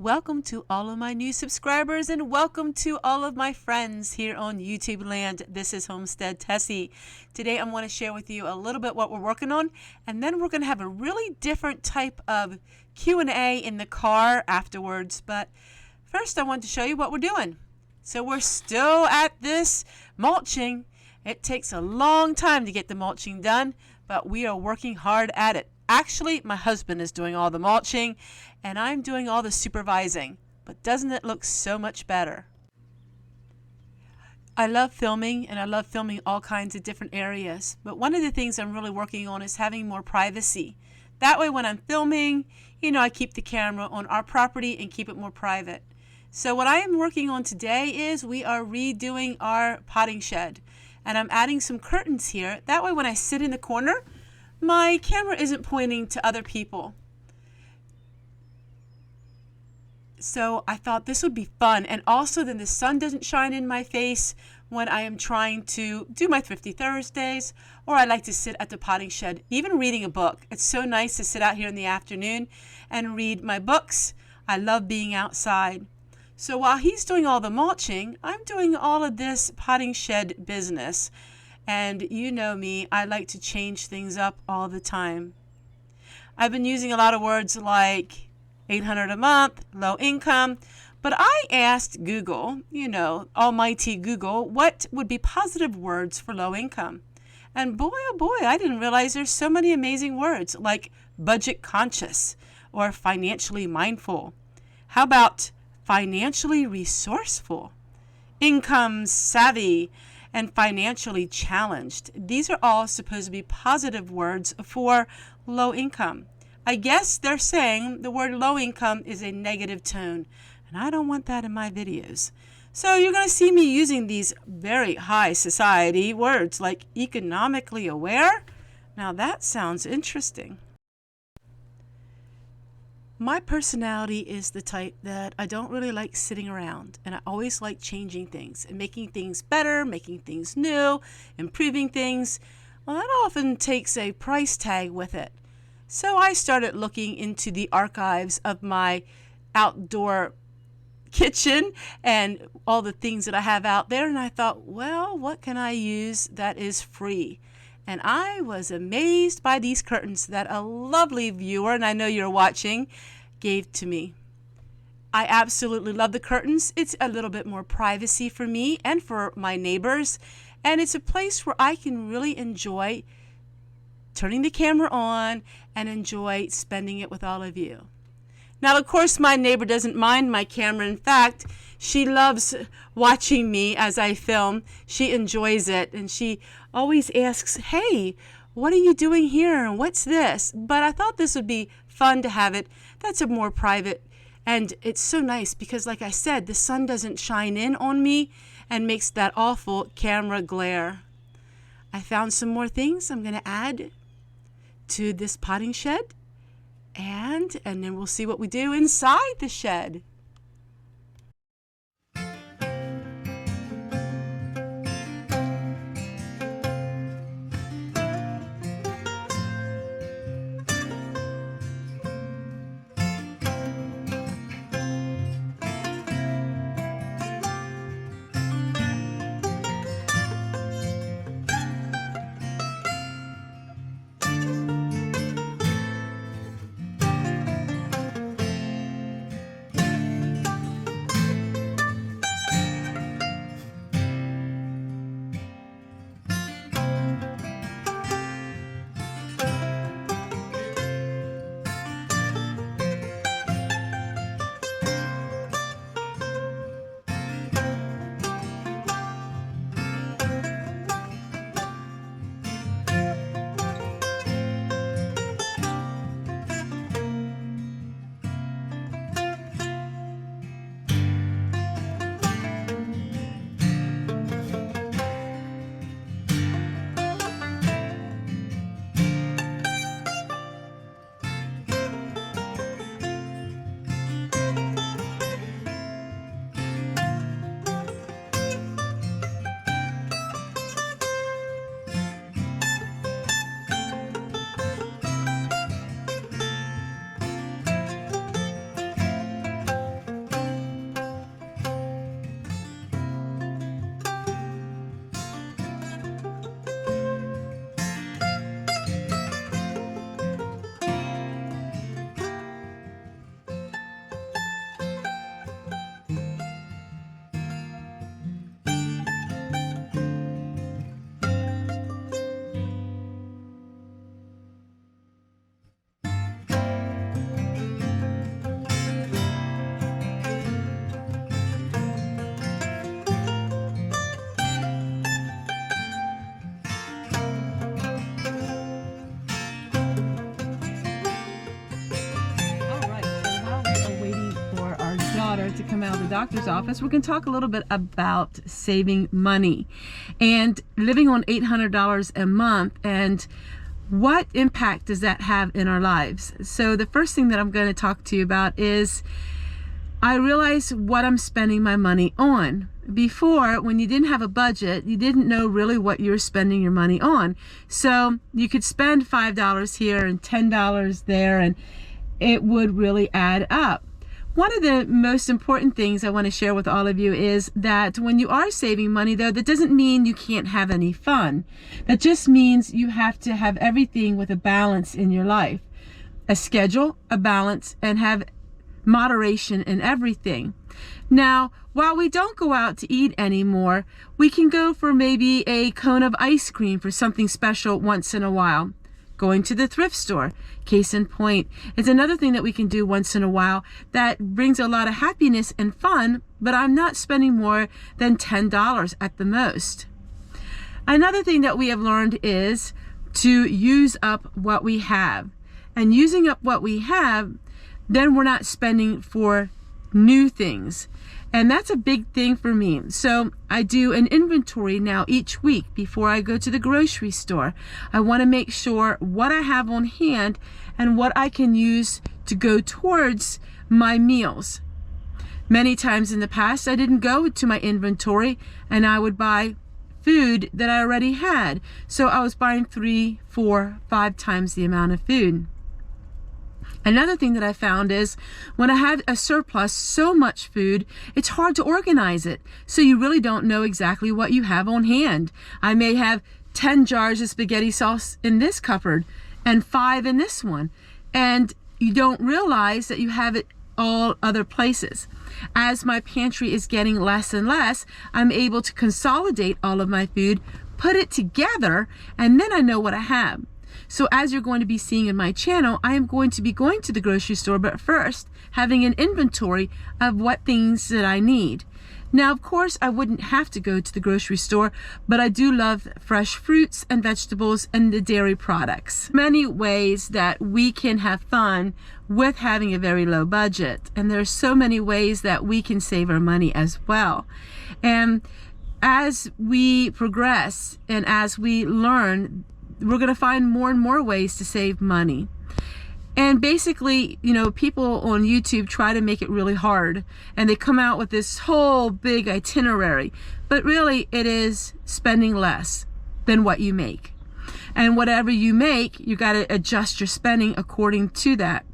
Welcome to all of my new subscribers and welcome to all of my friends here on YouTube land. This is Homestead Tessie. Today I'm going to share with you a little bit what we're working on, and then we're going to have a really different type of Q&A in the car afterwards. But first I want to show you what we're doing. So we're still at this mulching. It takes a long time to get the mulching done, but we are working hard at it. Actually, my husband is doing all the mulching and I'm doing all the supervising. But doesn't it look so much better? I love filming, and I love filming all kinds of different areas. But one of the things I'm really working on is having more privacy. That way when I'm filming, I keep the camera on our property and keep it more private. So what I am working on today is we are redoing our potting shed. And I'm adding some curtains here. That way when I sit in the corner, my camera isn't pointing to other people. So I thought this would be fun, and also then the sun doesn't shine in my face when I am trying to do my Thrifty Thursdays, or I like to sit at the potting shed, even reading a book. It's so nice to sit out here in the afternoon and read my books. I love being outside. So while he's doing all the mulching, I'm doing all of this potting shed business. And you know me, I like to change things up all the time. I've been using a lot of words like $800 a month, low income, but I asked Google, almighty Google, what would be positive words for low income? And boy, oh boy, I didn't realize there's so many amazing words like budget conscious or financially mindful. How about financially resourceful, income savvy, and financially challenged? These are all supposed to be positive words for low income. I guess they're saying the word low income is a negative tone, and I don't want that in my videos. So you're going to see me using these very high society words like economically aware. Now that sounds interesting. My personality is the type that I don't really like sitting around, and I always like changing things and making things better, making things new, improving things. Well, that often takes a price tag with it. So I started looking into the archives of my outdoor kitchen and all the things that I have out there, and I thought, well, what can I use that is free? And I was amazed by these curtains that a lovely viewer, and I know you're watching, gave to me. I absolutely love the curtains. It's a little bit more privacy for me and for my neighbors, and it's a place where I can really enjoy turning the camera on and enjoy spending it with all of you. Now, of course, my neighbor doesn't mind my camera. In fact, she loves watching me as I film. She enjoys it, and she always asks, hey, what are you doing here, and what's this? But I thought this would be fun to have it. That's a more private, and it's so nice because, like I said, the sun doesn't shine in on me and makes that awful camera glare. I found some more things I'm going to add to this potting shed, and then we'll see what we do inside the shed. going to come out of the doctor's office. We're going to talk a little bit about saving money and living on $800 a month, and what impact does that have in our lives. So the first thing that I'm going to talk to you about is I realize what I'm spending my money on. Before, when you didn't have a budget, you didn't know really what you were spending your money on. So you could spend $5 here and $10 there, and it would really add up. One of the most important things I want to share with all of you is that when you are saving money, though, that doesn't mean you can't have any fun. That just means you have to have everything with a balance in your life. A schedule, a balance, and have moderation in everything. Now, while we don't go out to eat anymore, we can go for maybe a cone of ice cream for something special once in a while. Going to the thrift store, case in point, is another thing that we can do once in a while that brings a lot of happiness and fun, but I'm not spending more than $10 at the most. Another thing that we have learned is to use up what we have. And using up what we have, then we're not spending for new things. And that's a big thing for me. So I do an inventory now each week before I go to the grocery store. I want to make sure what I have on hand and what I can use to go towards my meals. Many times in the past, I didn't go to my inventory and I would buy food that I already had. So I was buying 3, 4, 5 times the amount of food. Another thing that I found is when I have a surplus, so much food, it's hard to organize it. So you really don't know exactly what you have on hand. I may have 10 jars of spaghetti sauce in this cupboard and 5 in this one. And you don't realize that you have it all other places. As my pantry is getting less and less, I'm able to consolidate all of my food, put it together, and then I know what I have. So as you're going to be seeing in my channel, I am going to be going to the grocery store, but first having an inventory of what things that I need. Now, of course, I wouldn't have to go to the grocery store, but I do love fresh fruits and vegetables and the dairy products. Many ways that we can have fun with having a very low budget. And there are so many ways that we can save our money as well. And as we progress and as we learn, we're going to find more and more ways to save money. And basically, you know, people on YouTube try to make it really hard, and they come out with this whole big itinerary, but really it is spending less than what you make. And whatever you make, you got to adjust your spending according to that.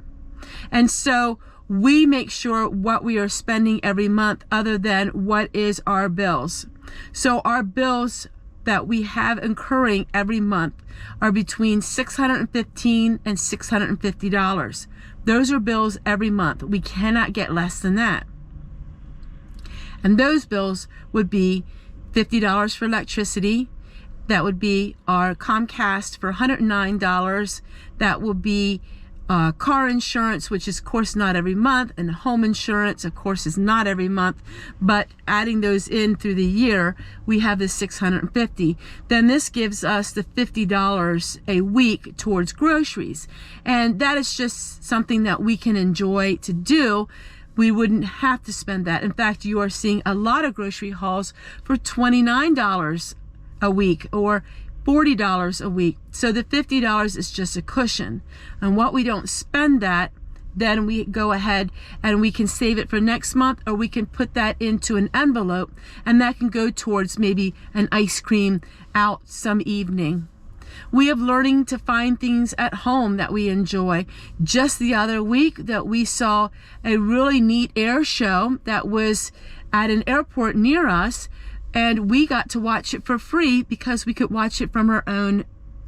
And so we make sure what we are spending every month other than what is our bills. So our bills that we have incurring every month are between $615 and $650. Those are bills every month. We cannot get less than that. And those bills would be $50 for electricity. That would be our Comcast for $109. That will be car insurance, which is of course not every month, and home insurance of course is not every month, but adding those in through the year, we have this $650. Then this gives us the $50 a week towards groceries, and that is just something that we can enjoy to do. We wouldn't have to spend that. In fact, you are seeing a lot of grocery hauls for $29 a week or $40 a week. So the $50 is just a cushion. And what we don't spend that, then we go ahead and we can save it for next month, or we can put that into an envelope, and that can go towards maybe an ice cream out some evening. We have learning to find things at home that we enjoy. Just the other week that we saw a really neat air show that was at an airport near us, and we got to watch it for free because we could watch it from our own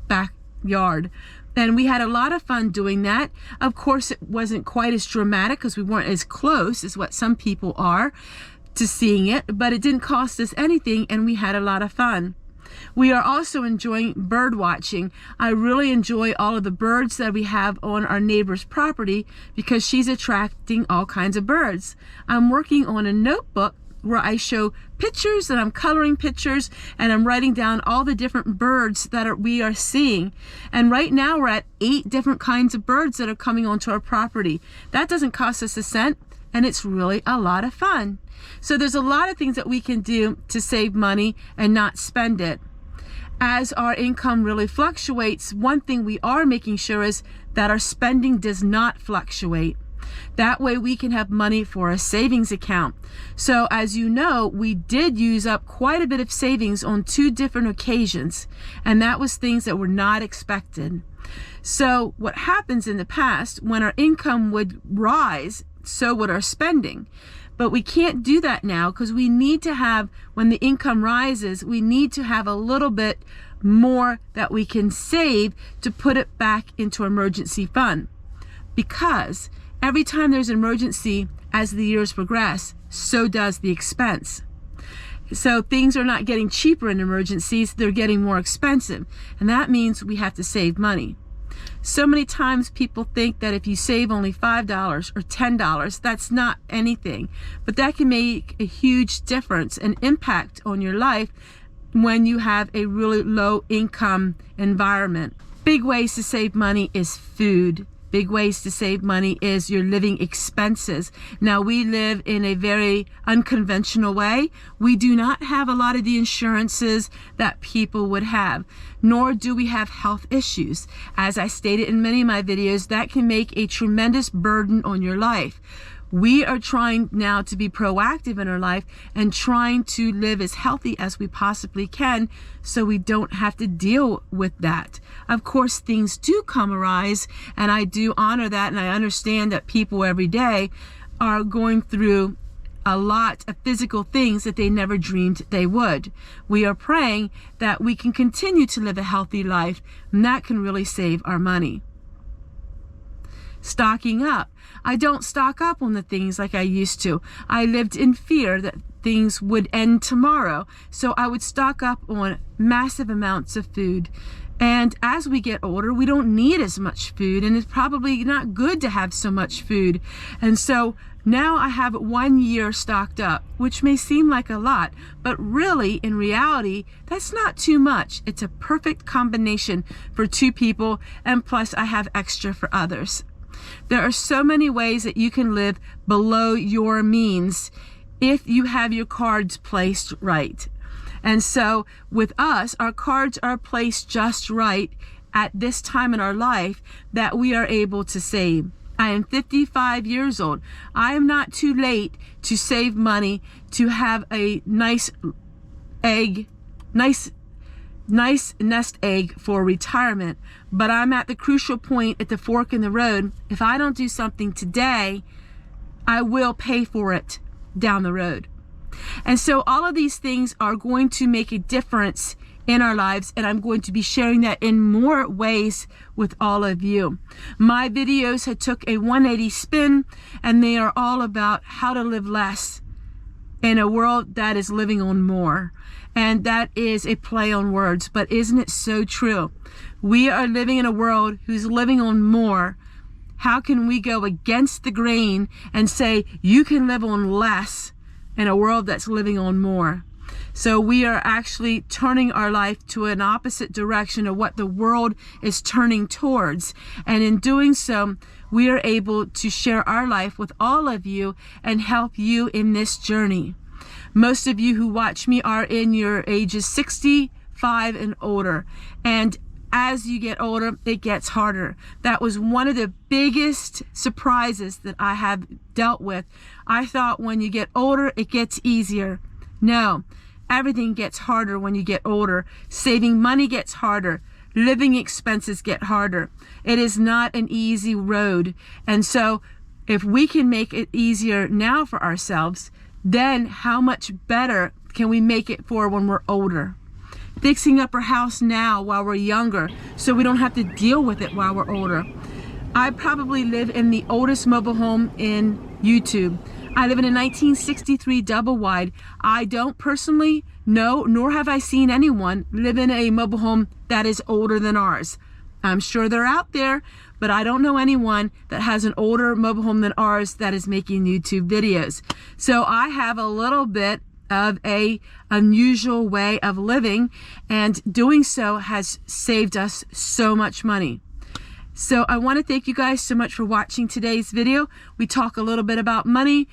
backyard. And we had a lot of fun doing that. Of course, it wasn't quite as dramatic because we weren't as close as what some people are to seeing it, but it didn't cost us anything, and we had a lot of fun. We are also enjoying bird watching. I really enjoy all of the birds that we have on our neighbor's property because she's attracting all kinds of birds. I'm working on a notebook where I show pictures and I'm coloring pictures and I'm writing down all the different birds that we are seeing. And right now we're at 8 different kinds of birds that are coming onto our property. That doesn't cost us a cent, and it's really a lot of fun. So there's a lot of things that we can do to save money and not spend it. As our income really fluctuates, one thing we are making sure is that our spending does not fluctuate. That way we can have money for a savings account. So as you know, we did use up quite a bit of savings on 2 different occasions, and that was things that were not expected. So what happens in the past, when our income would rise, so would our spending. But we can't do that now, because we need to have, when the income rises, we need to have a little bit more that we can save to put it back into emergency fund. Because every time there's an emergency, as the years progress, so does the expense. So things are not getting cheaper in emergencies, they're getting more expensive. And that means we have to save money. So many times people think that if you save only $5 or $10, that's not anything. But that can make a huge difference and impact on your life when you have a really low income environment. Big ways to save money is food. Big ways to save money is your living expenses. Now, we live in a very unconventional way. We do not have a lot of the insurances that people would have, nor do we have health issues. As I stated in many of my videos, that can make a tremendous burden on your life. We are trying now to be proactive in our life and trying to live as healthy as we possibly can so we don't have to deal with that. Of course, things do come arise, and I do honor that, and I understand that people every day are going through a lot of physical things that they never dreamed they would. We are praying that we can continue to live a healthy life, and that can really save our money. Stocking up. I don't stock up on the things like I used to. I lived in fear that things would end tomorrow, so I would stock up on massive amounts of food. And as we get older, we don't need as much food, and it's probably not good to have so much food. And so now I have 1 year stocked up, which may seem like a lot, but really, in reality, that's not too much. It's a perfect combination for 2 people, and plus I have extra for others. There are so many ways that you can live below your means if you have your cards placed right. And so with us, our cards are placed just right at this time in our life that we are able to save. I am 55 years old. I am not too late to save money to have a nice nest egg for retirement, but I'm at the crucial point at the fork in the road. If I don't do something today, I will pay for it down the road. And so all of these things are going to make a difference in our lives, and I'm going to be sharing that in more ways with all of you. My videos had took a 180 spin, and they are all about how to live less in a world that is living on more. And that is a play on words, but isn't it so true? We are living in a world who's living on more. How can we go against the grain and say you can live on less in a world that's living on more? So we are actually turning our life to an opposite direction of what the world is turning towards. And in doing so, we are able to share our life with all of you and help you in this journey. Most of you who watch me are in your ages 65 and older. And as you get older, it gets harder. That was one of the biggest surprises that I have dealt with. I thought when you get older, it gets easier. No, everything gets harder when you get older. Saving money gets harder. Living expenses get harder. It is not an easy road. And so if we can make it easier now for ourselves, then how much better can we make it for when we're older? Fixing up our house now while we're younger so we don't have to deal with it while we're older. I probably live in the oldest mobile home in YouTube. I live in a 1963 double wide. I don't personally know, nor have I seen anyone live in a mobile home that is older than ours. I'm sure they're out there, but I don't know anyone that has an older mobile home than ours that is making YouTube videos. So I have a little bit of a unusual way of living, and doing so has saved us so much money. So I want to thank you guys so much for watching today's video. We talk a little bit about money,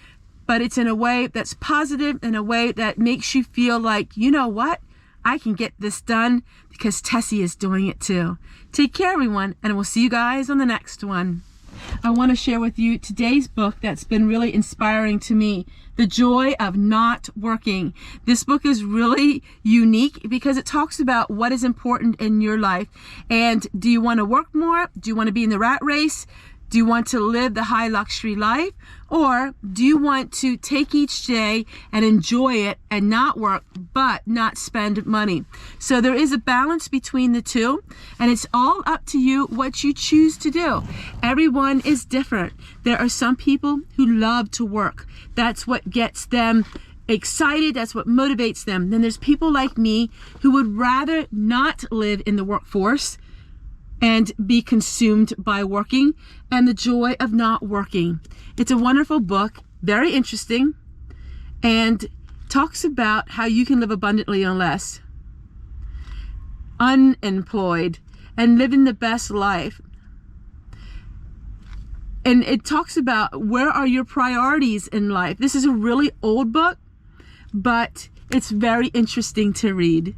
but it's in a way that's positive, in a way that makes you feel like, you know what? I can get this done because Tessie is doing it too. Take care, everyone, and we'll see you guys on the next one. I want to share with you today's book that's been really inspiring to me, The Joy of Not Working. This book is really unique because it talks about what is important in your life. And do you want to work more? Do you want to be in the rat race? Do you want to live the high luxury life? Or do you want to take each day and enjoy it and not work, but not spend money? So there is a balance between the two, and it's all up to you what you choose to do. Everyone is different. There are some people who love to work. That's what gets them excited. That's what motivates them. Then there's people like me who would rather not live in the workforce and be consumed by working, and The Joy of Not Working. It's a wonderful book, very interesting, and talks about how you can live abundantly on less, unemployed, and living the best life. And it talks about where are your priorities in life. This is a really old book, but it's very interesting to read.